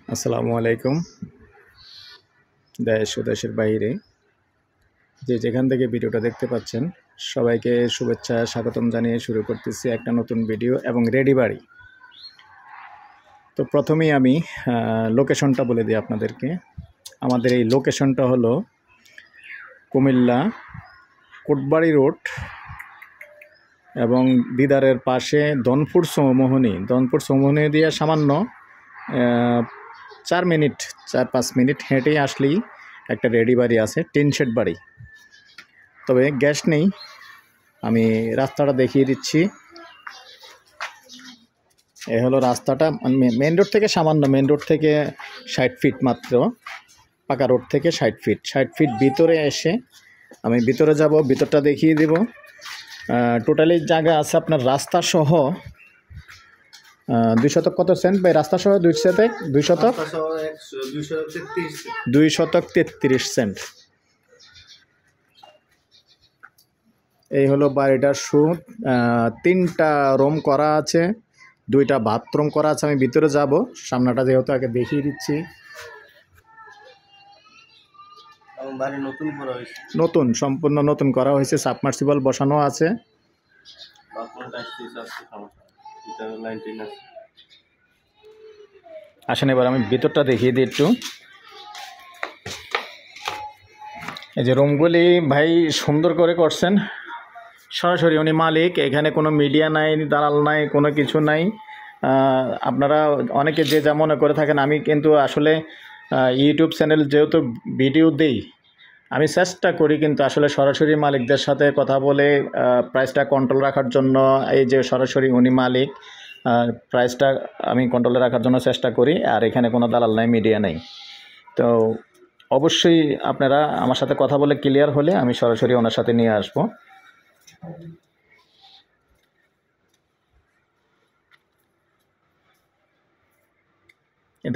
আসসালামু আলাইকুম। দেশ ও দেশের বাইরে যে যেখান থেকে ভিডিওটা দেখতে পাচ্ছেন সবাইকে শুভেচ্ছা স্বাগতম জানিয়ে শুরু করতেছি একটা নতুন ভিডিও এবং রেডি বাড়ি। তো প্রথমেই আমি লোকেশনটা বলে দিই আপনাদেরকে। আমাদের এই লোকেশনটা হলো কুমিল্লা কোটবাড়ি রোড এবং দিদারের পাশে দনপুর চৌমোহনী দিয়ে সামান্য 4-5 মিনিট হেঁটেই আসলেই একটা রেডি বাড়ি আছে, টিন শেড বাড়ি। তবে গ্যাস নেই। আমি রাস্তাটা দেখিয়ে দিচ্ছি। এ হলো রাস্তাটা, মেন রোড থেকে সামান্য, মেন রোড থেকে 60 ফিট মাত্র, পাকা রোড থেকে 60 ফিট ভিতরে এসে আমি ভিতরে যাব, ভিতরটা দেখিয়ে দেব। টোটালি জায়গা আছে আপনার রাস্তা সহ 2 শতক কত সেন্ট ভাই? রাস্তা সহ 2 শতক 233 সেন্ট। এই হলো বাড়িটার শুট। 3টা রুম করা আছে, 2টা বাথরুম করা আছে। আমি ভিতরে যাব, সামনাটা যেহেতু আগে দেখিয়ে দিচ্ছি। নতুন, সম্পূর্ণ নতুন করা হয়েছে, সাবমার্সিবল বসানো আছে। আসেন এবার আমি ভিতরটা দেখিয়ে দিই একটু। এই যে রুমগুলি ভাই সুন্দর করে করছেন, সরাসরি উনি মালিক। এখানে কোনো মিডিয়া নাই, দালাল নাই, কোনো কিছু নাই। আপনারা অনেকে যে যা মনে করে থাকেন, আমি কিন্তু আসলে ইউটিউব চ্যানেল যেহেতু ভিডিও দেই, আমি চেষ্টা করি কিন্তু আসলে সরাসরি মালিকদের সাথে কথা বলে প্রাইসটা কন্ট্রোল রাখার জন্য। এই যে সরাসরি উনি মালিক, প্রাইসটা আমি কন্ট্রোলে রাখার জন্য চেষ্টা করি। আর এখানে কোনো দালাল নাই, মিডিয়া নেই। তো অবশ্যই আপনারা আমার সাথে কথা বলে ক্লিয়ার হলে আমি সরাসরি ওনার সাথে নিয়ে আসবো।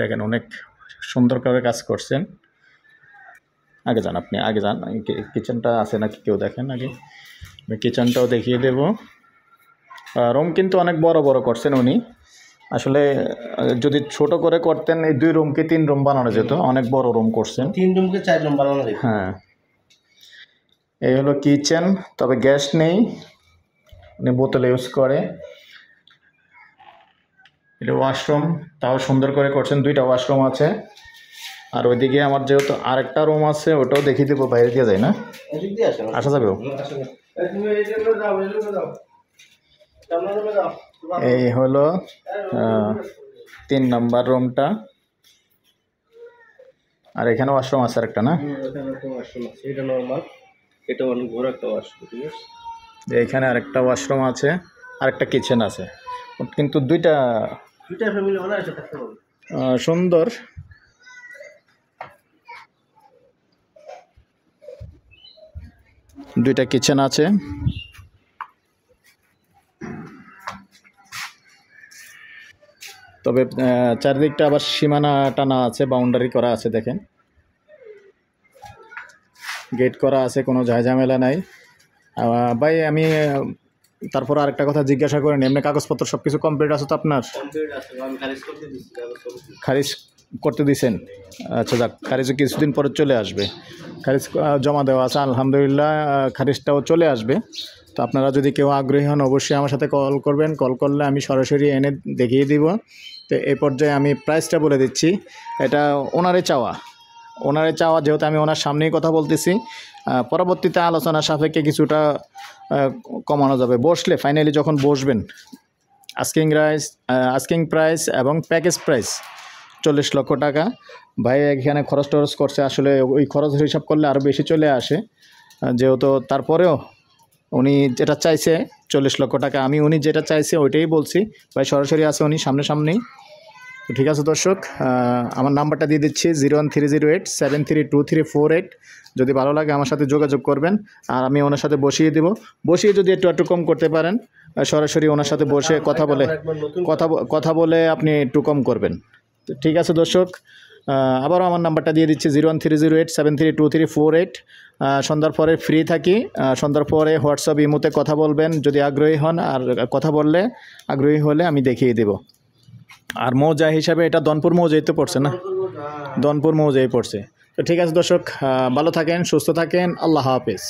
দেখেন অনেক সুন্দর করে কাজ করছেন। আগে যান, আপনি আগে যান। কিচেনটা আছে নাকি কেউ দেখেন আগে, কিচেনটাও দেখিয়ে দেব। রুম কিন্তু অনেক বড় বড় করছেন উনি। আসলে যদি ছোট করে করতেন, এই 2 রুমকে 3 রুম বানানো যেত। অনেক বড় রুম করছেন, 3 রুমকে 4 রুম বানানো যেত। হ্যাঁ, এই হলো কিচেন। তবে গ্যাস নেই, উনি বোতল ইউজ করে। এটা ওয়াশরুম, তাও সুন্দর করে করছেন। 2টা ওয়াশরুম আছে। আর ওইদিকে আমার যেহেতু আরেকটা রুম আছে, ওটাও দেখিয়ে দেবো। বাইরে দিয়ে যায় না, আসা যাবে। এই হলো 3 নম্বর রুমটা। আর এখানে ওয়াশরুম আছে আরেকটা, না? এটা নরমাল, এটা অনেক বড় একটা ওয়াশরুম। ঠিক আছে, এখানে আরেকটা ওয়াশরুম আছে, আরেকটা কিচেন আছে। কিন্তু দুইটা ফ্যামিলি অনায়াসে থাকতে পারবে। সুন্দর। দুইটা কিচেন আছে। তবে চারদিকটা আবার সীমানা টানা আছে, বাউন্ডারি করা আছে। দেখেন গেট করা আছে, কোনো ঝামেলা নাই। ভাই আমি তারপর আরেকটা কথা জিজ্ঞাসা করেন, এমনি কাগজপত্র সব কিছু কমপ্লিট আছে তো আপনার? খারিজ করতে দিছেন? আচ্ছা যাক, খারিজ কিছুদিন পরে চলে আসবে। খারিজ জমা দেওয়া আছে, আলহামদুলিল্লাহ। খারিজটাও চলে আসবে। তো আপনারা যদি কেউ আগ্রহী হন, অবশ্যই আমার সাথে কল করবেন। কল করলে আমি সরাসরি এনে দেখিয়ে দিব। তো এই পর্যায়ে আমি প্রাইসটা বলে দিচ্ছি। এটা ওনারে চাওয়া, যেহেতু আমি ওনার সামনেই কথা বলতেছি। পরবর্তীতে আলোচনা সাপেক্ষে কিছুটা কমানো যাবে, বসলে ফাইনালি যখন বসবেন। আস্কিং প্রাইস এবং প্যাকেজ প্রাইস 40 লক্ষ টাকা। ভাই এখানে খরচ টরচ করছে, আসলে ওই খরচ হিসাব করলে আরও বেশি চলে আসে। যেহেতু তারপরেও উনি যেটা চাইছে 40 লক্ষ টাকা, আমি উনি যেটা চাইছে ওইটাই বলছি। ভাই সরাসরি আছে উনি সামনাসামনি। তো ঠিক আছে দর্শক, আমার নাম্বারটা দিয়ে দিচ্ছি 01308732348। যদি ভালো লাগে আমার সাথে যোগাযোগ করবেন, আর আমি ওনার সাথে বসিয়ে দেব। বসিয়ে যদি একটু কম করতে পারেন, সরাসরি ওনার সাথে বসে কথা বলে আপনি একটু কম করবেন। তো ঠিক আছে দর্শক, আবারও আমার নাম্বারটা দিয়ে দিচ্ছি 01308732348। সন্ধ্যার পরে ফ্রি থাকি। সন্ধ্যার পরে হোয়াটসঅ্যাপ ইমোতে কথা বলবেন যদি আগ্রহী হন, আর কথা বললে আগ্রহী হলে আমি দেখিয়ে দেব। আর মৌজা হিসাবে এটা দনপুর মৌজাইতে পড়ছে না, দনপুর মৌজাই পড়ছে। তো ঠিক আছে দর্শক, ভালো থাকেন, সুস্থ থাকেন, আল্লাহ হাফেজ।